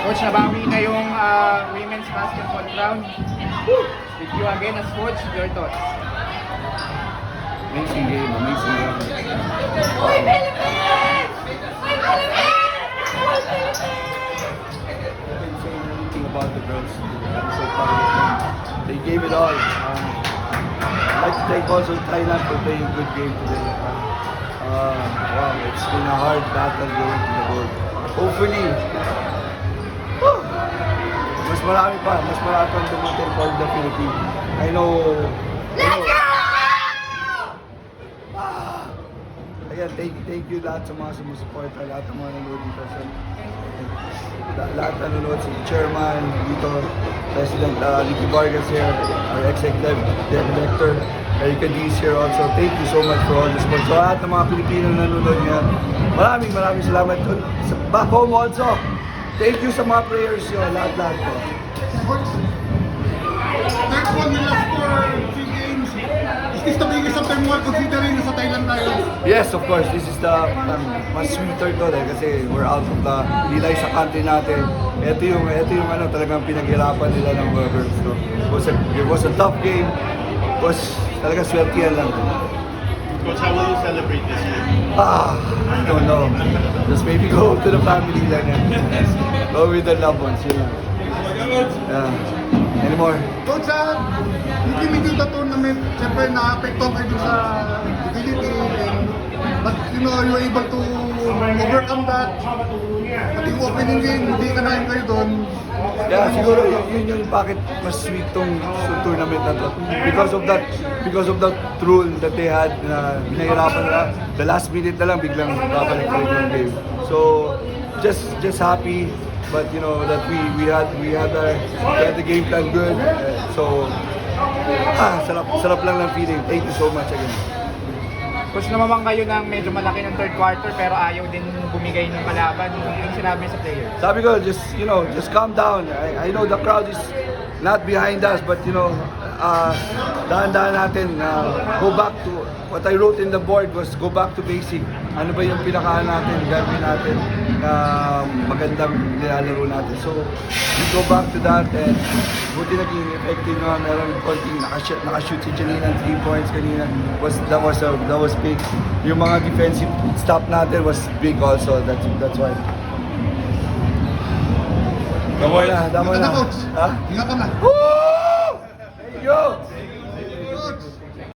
Coach, nabawi na yung women's basketball crown. With you again as coach, your thoughts? Amazing game, amazing game. Anything about the girls. I'm so proud of them. They gave it all. I'd like to thank also Thailand for playing a good game today. Wow, it's been a hard battle going to the board. Hopefully, mas marami pang dumating for the Philippines. I know. Ayan, thank you lahat sa mga sumusuporta, lahat ng mga nanonood dito. Lahat nanonood, si Chairman dito, President Ricky Vargas here, our Executive Director, Erica Diz here also. Thank you so much for all the support. So lahat ng mga Pilipino na nanonood ngayon, maraming salamat. Back home also, thank you sa mga prayers nyo, lahat po. Next one nila for 3 games. Is this the biggest of them all considering nasa Thailand tayo? Yes, of course. This is the mas sweeter to kasi we're out of the nilay sa country natin. Ito yung ano talagang pinaghirapan nila ng mga girls. So, it was a tough game. It was talaga swertihan lang. Coach, how will you celebrate this year? I don't know. Just maybe go to the family lang yan. Go with the loved ones. Anymore? Coach, hindi medyo the tournament, siyempre na-apekto kayo sa utility. But you know, you were able to overcome that. Pati yung opening game, hindi ka na kayo doon. Yeah, siguro yun yung bakit mas sweet tong tournament na to. Because of that rule that they had na binahirapan nila, the last minute na lang biglang babalik pa rin yung game. So, just happy, but you know that we had the game plan good. So, sarap lang ng feeling. Thank you so much again. Coach, namamang kayo ng medyo malaki ng third quarter pero ayaw din bumigay ng kalaban. Yung sinabi sa player. Sabi ko, just calm down. I know the crowd is not behind us, but dahan-dahan natin. Go back to what I wrote in the board was go back to basic. Ano ba yung pinakahan natin, gagawin natin na magandang nilalaro natin. So, we go back to that and buti naging effective na meron konting nakashoot si Janina 3 points kanina. That was big. Yung mga defensive stop natin was big also. That's why. Tama na. Ingat ka na, Coach. Ha? Ingat ka na. Woo!